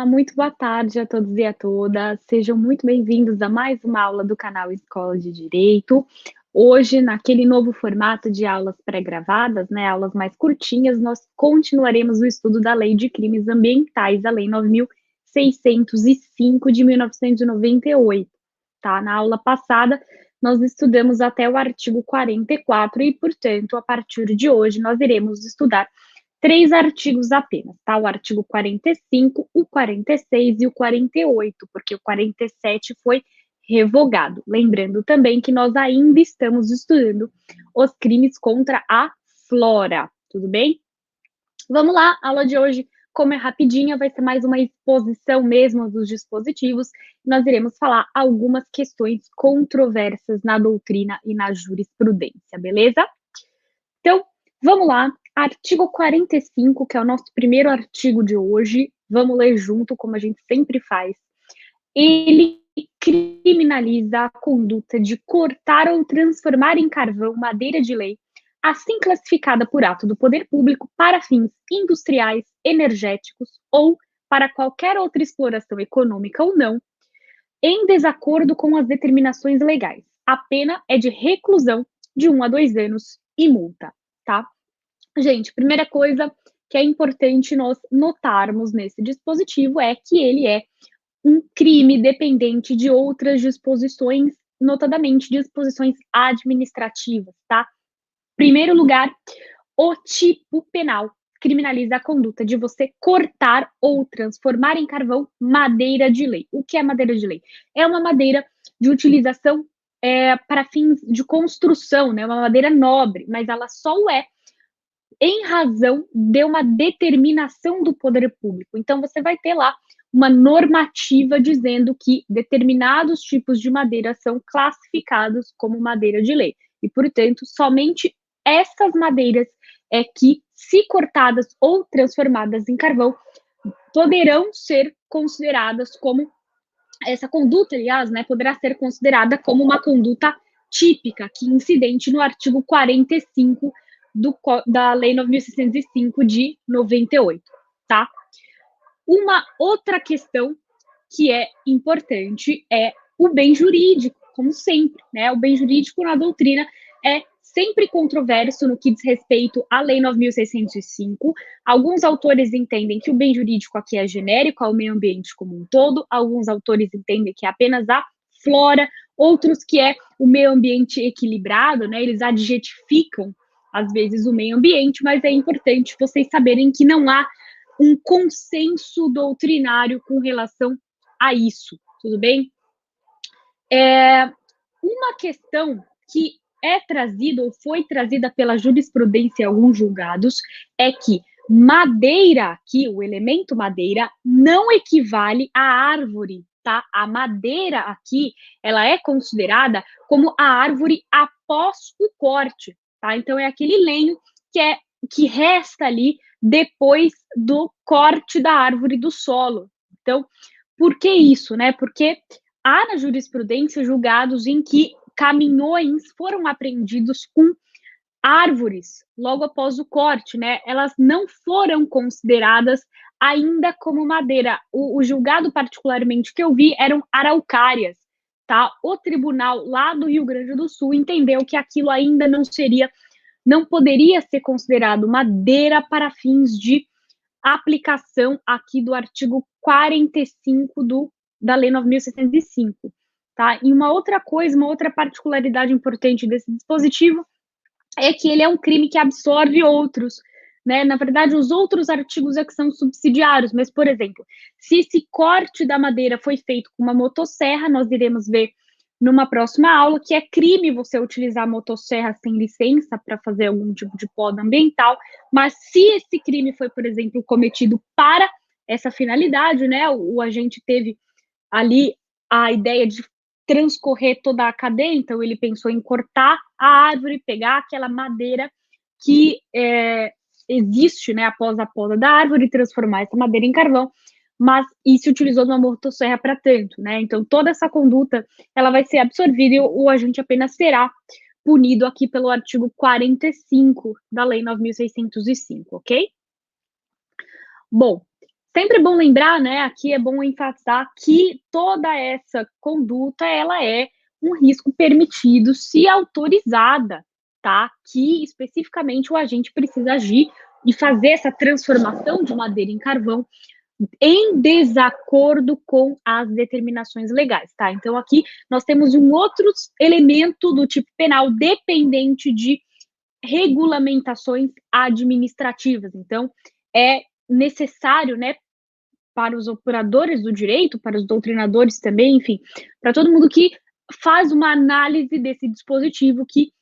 Olá, muito boa tarde a todos e a todas. Sejam muito bem-vindos a mais uma aula do canal Escola de Direito. Hoje, naquele novo formato de aulas pré-gravadas, né, aulas mais curtinhas, nós continuaremos o estudo da Lei de Crimes Ambientais, a Lei 9.605 de 1998. Tá? Na aula passada, nós estudamos até o artigo 44 e, portanto, a partir de hoje, nós iremos estudar 3 artigos apenas, tá? O artigo 45, o 46 e o 48, porque o 47 foi revogado. Lembrando também que nós ainda estamos estudando os crimes contra a flora, tudo bem? Vamos lá, a aula de hoje, como é rapidinha, vai ser mais uma exposição mesmo dos dispositivos. Nós iremos falar algumas questões controversas na doutrina e na jurisprudência, beleza? Então, vamos lá. Artigo 45, que é o nosso primeiro artigo de hoje. Vamos ler junto, como a gente sempre faz. Ele criminaliza a conduta de cortar ou transformar em carvão madeira de lei, assim classificada por ato do poder público para fins industriais, energéticos ou para qualquer outra exploração econômica ou não, em desacordo com as determinações legais. A pena é de reclusão de 1 a 2 anos e multa, tá? Gente, primeira coisa que é importante nós notarmos nesse dispositivo é que ele é um crime dependente de outras disposições, notadamente disposições administrativas, tá? Primeiro lugar, o tipo penal criminaliza a conduta de você cortar ou transformar em carvão madeira de lei. O que é madeira de lei? É uma madeira de utilização para fins de construção, né? Uma madeira nobre, mas ela só o é em razão de uma determinação do poder público. Então, você vai ter lá uma normativa dizendo que determinados tipos de madeira são classificados como madeira de lei. E, portanto, somente essas madeiras é que, se cortadas ou transformadas em carvão, poderão ser consideradas como essa conduta, aliás, né, poderá ser considerada como uma conduta típica, que incidente no artigo 45 da Lei 9.605 de 98, tá? Uma outra questão que é importante é o bem jurídico, como sempre, né? O bem jurídico na doutrina é sempre controverso no que diz respeito à Lei 9.605. Alguns autores entendem que o bem jurídico aqui é genérico ao meio ambiente como um todo, alguns autores entendem que é apenas a flora, outros que é o meio ambiente equilibrado, né? Eles adjetificam, às vezes, o meio ambiente, mas é importante vocês saberem que não há um consenso doutrinário com relação a isso, tudo bem? Uma questão que é trazida ou foi trazida pela jurisprudência em alguns julgados é que madeira aqui, o elemento madeira, não equivale à árvore, tá? A madeira aqui, ela é considerada como a árvore após o corte, tá? Então, é aquele lenho que resta ali depois do corte da árvore do solo. Então, por que isso, né? Porque há na jurisprudência julgados em que caminhões foram apreendidos com árvores logo após o corte, né? Elas não foram consideradas ainda como madeira. O julgado particularmente que eu vi eram araucárias, tá? O tribunal lá do Rio Grande do Sul entendeu que aquilo ainda não poderia ser considerado madeira para fins de aplicação aqui do artigo 45 da Lei 9.605, tá? E uma outra coisa, uma outra particularidade importante desse dispositivo é que ele é um crime que absorve outros, né? Na verdade, os outros artigos é que são subsidiários, mas, por exemplo, se esse corte da madeira foi feito com uma motosserra, nós iremos ver numa próxima aula que é crime você utilizar motosserra sem licença para fazer algum tipo de poda ambiental, mas se esse crime foi, por exemplo, cometido para essa finalidade, né? O agente teve ali a ideia de transcorrer toda a cadeia, então ele pensou em cortar a árvore, pegar aquela madeira que existe, né, após a poda da árvore, e transformar essa madeira em carvão, mas e se utilizou uma motosserra para tanto, né? Então toda essa conduta ela vai ser absorvida e o agente apenas será punido aqui pelo artigo 45 da Lei 9.605, ok? Bom, Sempre bom lembrar, né, aqui é bom enfatizar que toda essa conduta, ela é um risco permitido se autorizada, tá? Que especificamente o agente precisa agir e fazer essa transformação de madeira em carvão em desacordo com as determinações legais, tá? Então aqui nós temos um outro elemento do tipo penal dependente de regulamentações administrativas. Então é necessário, né, para os operadores do direito, para os doutrinadores também, enfim, para todo mundo que faz uma análise desse dispositivo que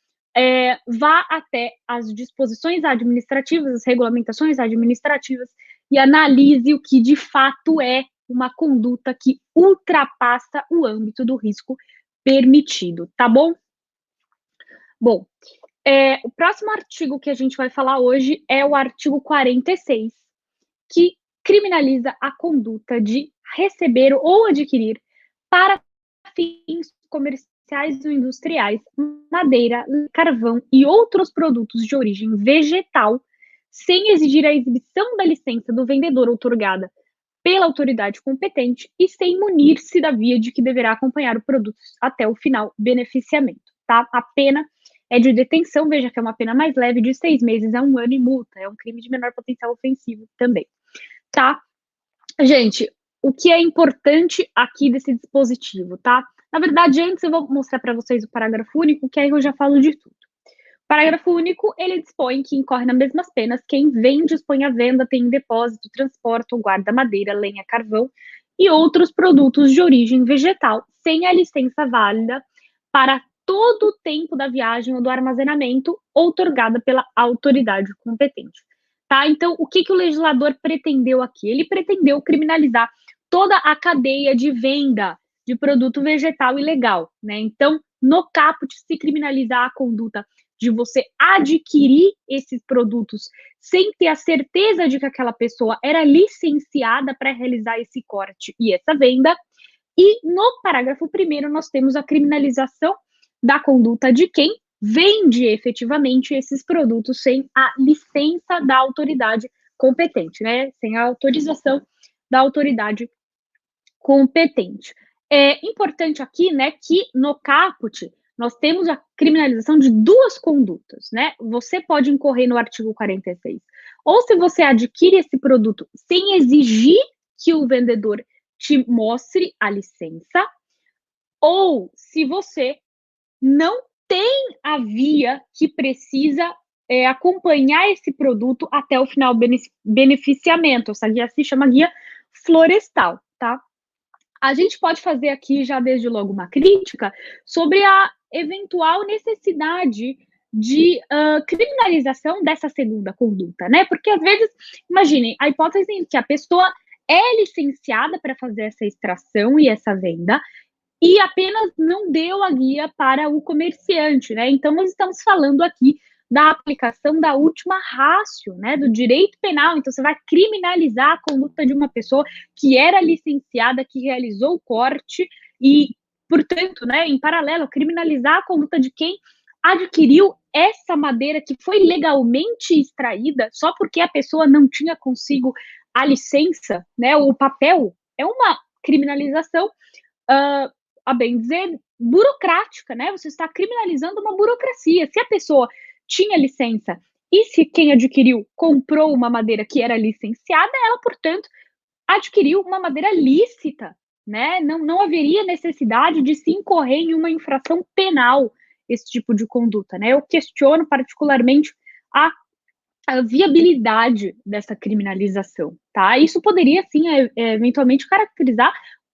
vá até as disposições administrativas, as regulamentações administrativas e analise o que de fato é uma conduta que ultrapassa o âmbito do risco permitido, tá bom? Bom, o próximo artigo que a gente vai falar hoje é o artigo 46, que criminaliza a conduta de receber ou adquirir para fins comerciais ou industriais madeira, carvão e outros produtos de origem vegetal, sem exigir a exibição da licença do vendedor outorgada pela autoridade competente e sem munir-se da via de que deverá acompanhar o produto até o final beneficiamento, tá? A pena é de detenção, veja que é uma pena mais leve, de 6 meses a 1 ano e multa. É um crime de menor potencial ofensivo também, tá? Gente, o que é importante aqui desse dispositivo, tá? Na verdade, antes eu vou mostrar para vocês o parágrafo único, que aí eu já falo de tudo. O parágrafo único, ele dispõe que incorre nas mesmas penas quem vende, expõe à venda, tem em depósito, transporta ou guarda madeira, lenha, carvão e outros produtos de origem vegetal, sem a licença válida para todo o tempo da viagem ou do armazenamento, outorgada pela autoridade competente. Tá? Então, o que o legislador pretendeu aqui? Ele pretendeu criminalizar toda a cadeia de venda de produto vegetal ilegal, né? Então, no caput, se criminalizar a conduta de você adquirir esses produtos sem ter a certeza de que aquela pessoa era licenciada para realizar esse corte e essa venda. E no parágrafo 1º, nós temos a criminalização da conduta de quem vende efetivamente esses produtos sem a licença da autoridade competente, né? Sem a autorização da autoridade competente. É importante aqui, né, que no caput nós temos a criminalização de duas condutas, né? Você pode incorrer no artigo 46. Ou se você adquire esse produto sem exigir que o vendedor te mostre a licença, ou se você não tem a via que precisa acompanhar esse produto até o final beneficiamento. Essa guia se chama guia florestal, tá? A gente pode fazer aqui já desde logo uma crítica sobre a eventual necessidade de criminalização dessa segunda conduta, né? Porque às vezes, imaginem, a hipótese em que a pessoa é licenciada para fazer essa extração e essa venda, e apenas não deu a guia para o comerciante, né? Então, nós estamos falando aqui da aplicação da última ratio, né, do direito penal. Então, você vai criminalizar a conduta de uma pessoa que era licenciada, que realizou o corte e, portanto, né, em paralelo, criminalizar a conduta de quem adquiriu essa madeira que foi legalmente extraída só porque a pessoa não tinha consigo a licença, né, o papel, é uma criminalização a bem dizer, burocrática, né? Você está criminalizando uma burocracia. Se a pessoa tinha licença e se quem adquiriu comprou uma madeira que era licenciada, ela, portanto, adquiriu uma madeira lícita, né? Não haveria necessidade de se incorrer em uma infração penal esse tipo de conduta, né? Eu questiono particularmente a viabilidade dessa criminalização, tá? Isso poderia, sim, eventualmente caracterizar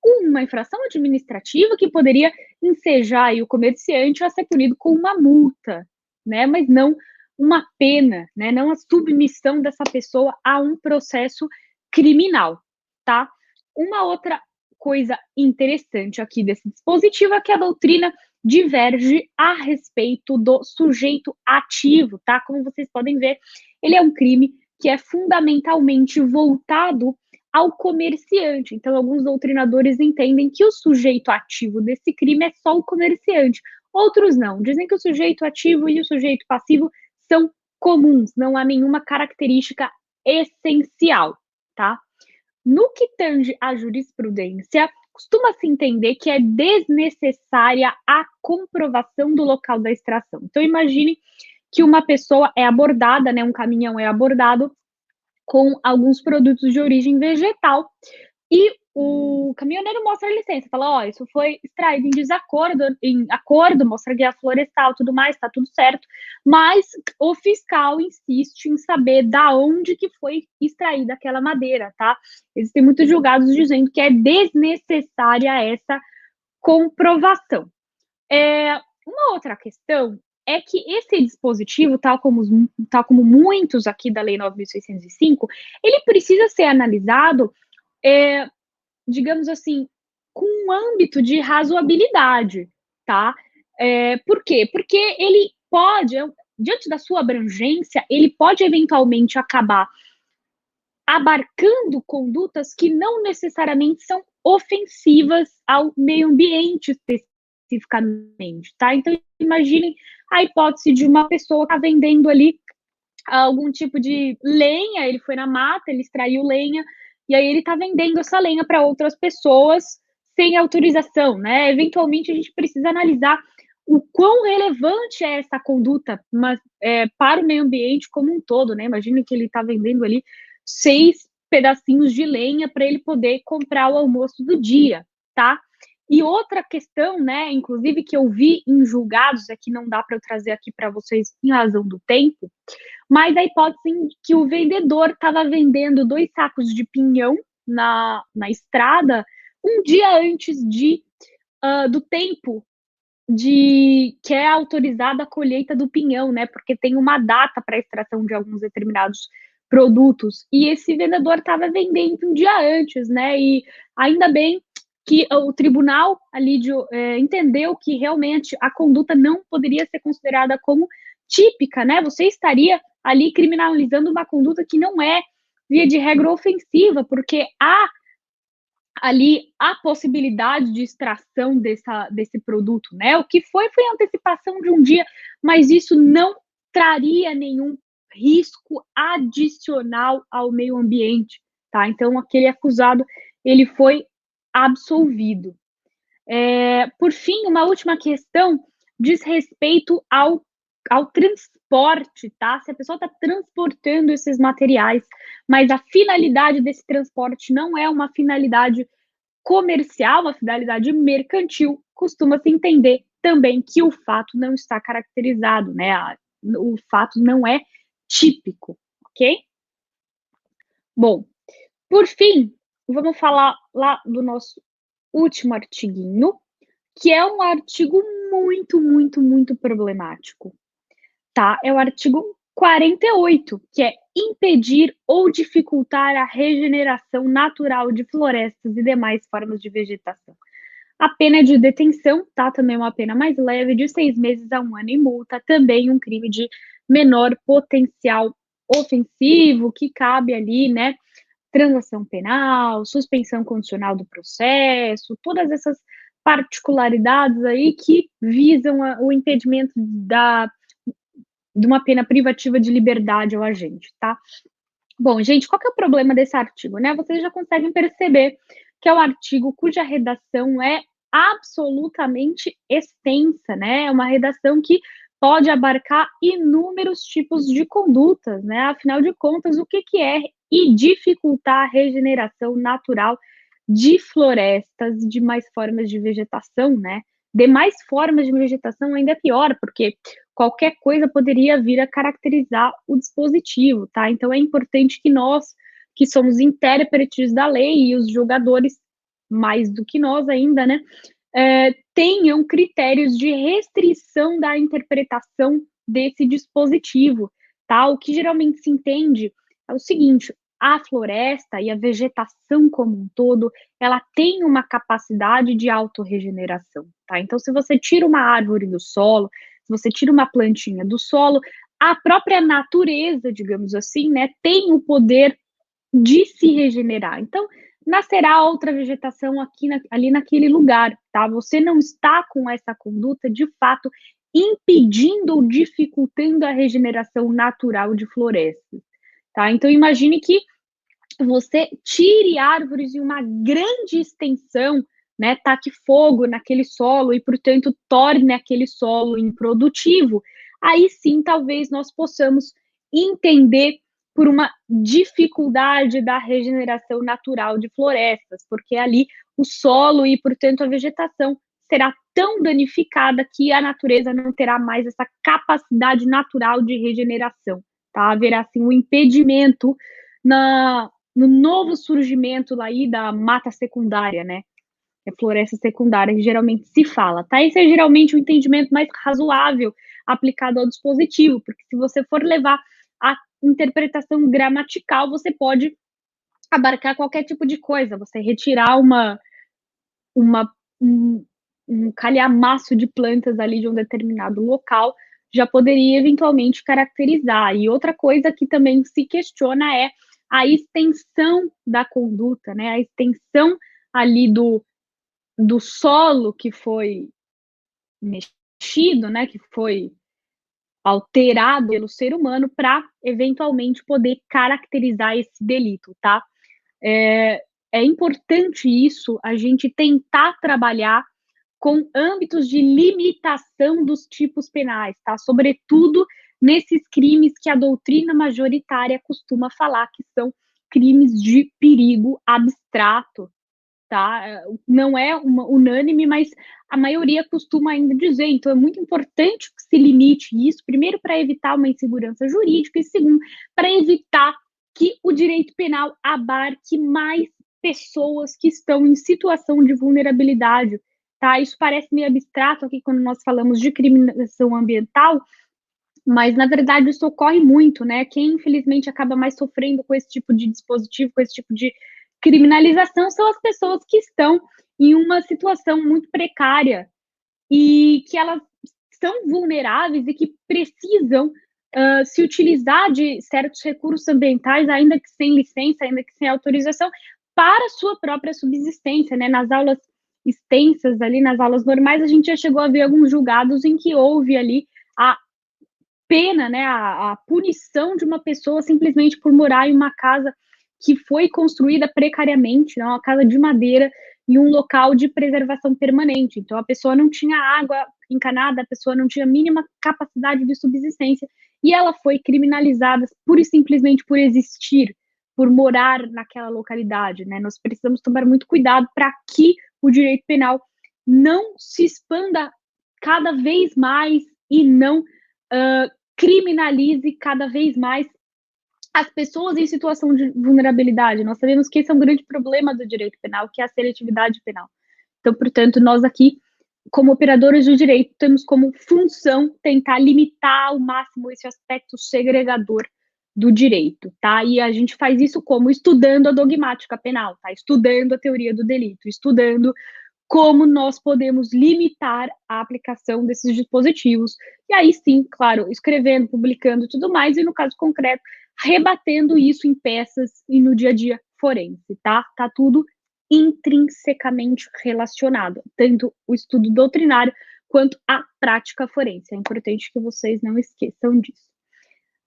uma infração administrativa que poderia ensejar o comerciante a ser punido com uma multa, né? Mas não uma pena, né? Não a submissão dessa pessoa a um processo criminal, tá? Uma outra coisa interessante aqui desse dispositivo é que a doutrina diverge a respeito do sujeito ativo, tá? Como vocês podem ver, ele é um crime que é fundamentalmente voltado ao comerciante. Então, alguns doutrinadores entendem que o sujeito ativo desse crime é só o comerciante. Outros não. Dizem que o sujeito ativo e o sujeito passivo são comuns, não há nenhuma característica essencial, tá? No que tange à jurisprudência, costuma-se entender que é desnecessária a comprovação do local da extração. Então, imagine que uma pessoa é abordada, né, um caminhão é abordado com alguns produtos de origem vegetal e o caminhoneiro mostra a licença, fala: "Ó, isso foi extraído em acordo, mostra a guia florestal, tudo mais, tá tudo certo", mas o fiscal insiste em saber da onde que foi extraída aquela madeira, tá. Existem muitos julgados dizendo que é desnecessária essa comprovação. Uma outra questão é que esse dispositivo, tal como muitos aqui da Lei 9.605, ele precisa ser analisado, eh, digamos assim, com um âmbito de razoabilidade, tá? Por quê? Porque ele pode, diante da sua abrangência, ele pode eventualmente acabar abarcando condutas que não necessariamente são ofensivas ao meio ambiente especificamente, tá? Então imaginem a hipótese de uma pessoa estar vendendo ali algum tipo de lenha, ele foi na mata, ele extraiu lenha, e aí ele está vendendo essa lenha para outras pessoas sem autorização, né? Eventualmente a gente precisa analisar o quão relevante é essa conduta, mas para o meio ambiente como um todo, né? Imagina que ele está vendendo ali 6 pedacinhos de lenha para ele poder comprar o almoço do dia, tá? E outra questão, né, inclusive que eu vi em julgados, é que não dá para eu trazer aqui para vocês em razão do tempo, mas a hipótese em que o vendedor estava vendendo 2 sacos de pinhão na estrada, um dia antes do tempo de que é autorizada a colheita do pinhão, né, porque tem uma data para a extração de alguns determinados produtos, e esse vendedor estava vendendo um dia antes, né, e ainda bem que o tribunal ali entendeu que realmente a conduta não poderia ser considerada como típica, né, você estaria ali criminalizando uma conduta que não é, via de regra, ofensiva, porque há ali a possibilidade de extração desse produto, né? O que foi a antecipação de um dia, mas isso não traria nenhum risco adicional ao meio ambiente, tá? Então aquele acusado, ele foi absolvido. Por fim, uma última questão diz respeito ao transporte, tá? Se a pessoa está transportando esses materiais, mas a finalidade desse transporte não é uma finalidade comercial, uma finalidade mercantil, costuma-se entender também que o fato não está caracterizado, né? O fato não é típico, ok? Bom, por fim, vamos falar lá do nosso último artiguinho, que é um artigo muito, muito, muito problemático, tá? É o artigo 48, que é impedir ou dificultar a regeneração natural de florestas e demais formas de vegetação. A pena é de detenção, tá? Também é uma pena mais leve, de 6 meses a 1 ano e multa, também um crime de menor potencial ofensivo, que cabe ali, né, transação penal, suspensão condicional do processo, todas essas particularidades aí que visam o impedimento de uma pena privativa de liberdade ao agente, tá? Bom, gente, qual que é o problema desse artigo, né? Vocês já conseguem perceber que é um artigo cuja redação é absolutamente extensa, né? É uma redação que pode abarcar inúmeros tipos de condutas, né? Afinal de contas, o que que é e dificultar a regeneração natural de florestas e de mais formas de vegetação, né? Demais formas de vegetação ainda é pior, porque qualquer coisa poderia vir a caracterizar o dispositivo, tá? Então é importante que nós, que somos intérpretes da lei e os julgadores, mais do que nós ainda, né, tenham critérios de restrição da interpretação desse dispositivo, tá? O que geralmente se entende é o seguinte: a floresta e a vegetação como um todo, ela tem uma capacidade de autorregeneração, tá? Então, se você tira uma árvore do solo, se você tira uma plantinha do solo, a própria natureza, digamos assim, né, tem o poder de se regenerar. Então, nascerá outra vegetação ali naquele lugar, tá? Você não está com essa conduta, de fato, impedindo ou dificultando a regeneração natural de florestas, tá? Então, imagine que você tire árvores em uma grande extensão, né, taque fogo naquele solo e, portanto, torne aquele solo improdutivo, aí sim talvez nós possamos entender por uma dificuldade da regeneração natural de florestas, porque ali o solo e, portanto, a vegetação será tão danificada que a natureza não terá mais essa capacidade natural de regeneração, tá? Haverá assim um impedimento na no novo surgimento aí da mata secundária, né, que é floresta secundária que geralmente se fala, tá? Esse é geralmente o entendimento mais razoável aplicado ao dispositivo, porque se você for levar a interpretação gramatical, você pode abarcar qualquer tipo de coisa, você retirar uma um um calhamaço de plantas ali de um determinado local, já poderia eventualmente caracterizar. E outra coisa que também se questiona é a extensão da conduta, né, a extensão ali do solo que foi mexido, né, que foi alterado pelo ser humano para eventualmente poder caracterizar esse delito, tá? É, é importante isso, a gente tentar trabalhar com âmbitos de limitação dos tipos penais, tá? Sobretudo nesses crimes que a doutrina majoritária costuma falar que são crimes de perigo abstrato, tá? Não é uma unânime, mas a maioria costuma ainda dizer. Então, é muito importante que se limite isso, primeiro, para evitar uma insegurança jurídica, e segundo, para evitar que o direito penal abarque mais pessoas que estão em situação de vulnerabilidade, tá? Isso parece meio abstrato aqui quando nós falamos de criminalização ambiental, mas na verdade isso ocorre muito, né? Quem infelizmente acaba mais sofrendo com esse tipo de dispositivo, com esse tipo de criminalização, são as pessoas que estão em uma situação muito precária e que elas são vulneráveis e que precisam se utilizar de certos recursos ambientais, ainda que sem licença, ainda que sem autorização, para sua própria subsistência, né? Nas aulas extensas ali, nas aulas normais, a gente já chegou a ver alguns julgados em que houve ali a pena, né, a punição de uma pessoa simplesmente por morar em uma casa que foi construída precariamente, né, uma casa de madeira em um local de preservação permanente. Então a pessoa não tinha água encanada, a pessoa não tinha a mínima capacidade de subsistência e ela foi criminalizada pura e simplesmente por existir, por morar naquela localidade, né? Nós precisamos tomar muito cuidado para que o direito penal não se expanda cada vez mais e não criminalize cada vez mais as pessoas em situação de vulnerabilidade. Nós sabemos que esse é um grande problema do direito penal, que é a seletividade penal. Então, portanto, nós aqui, como operadores do direito, temos como função tentar limitar ao máximo esse aspecto segregador do direito, tá? E a gente faz isso como? Estudando a dogmática penal, tá? Estudando a teoria do delito, estudando como nós podemos limitar a aplicação desses dispositivos. E aí sim, claro, escrevendo, publicando e tudo mais, e no caso concreto, rebatendo isso em peças e no dia a dia forense, tá? Tá tudo intrinsecamente relacionado, tanto o estudo doutrinário quanto a prática forense. É importante que vocês não esqueçam disso.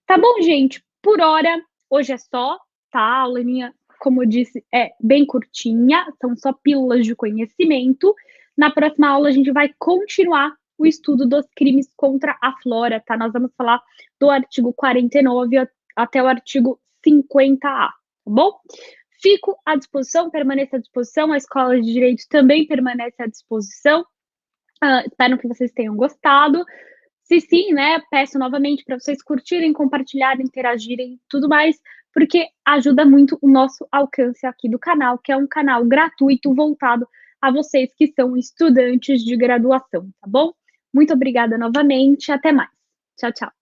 Tá bom, gente? Por hora, hoje é só, tá? A aulinha, como eu disse, é bem curtinha, são só pílulas de conhecimento. Na próxima aula, a gente vai continuar o estudo dos crimes contra a flora, tá? Nós vamos falar do artigo 49 até o artigo 50A, tá bom? Fico à disposição, permaneço à disposição, a Escola de Direito também permanece à disposição. Espero que vocês tenham gostado. Se sim, né, peço novamente para vocês curtirem, compartilharem, interagirem, tudo mais, porque ajuda muito o nosso alcance aqui do canal, que é um canal gratuito voltado a vocês que são estudantes de graduação, tá bom? Muito obrigada novamente, até mais. Tchau, tchau.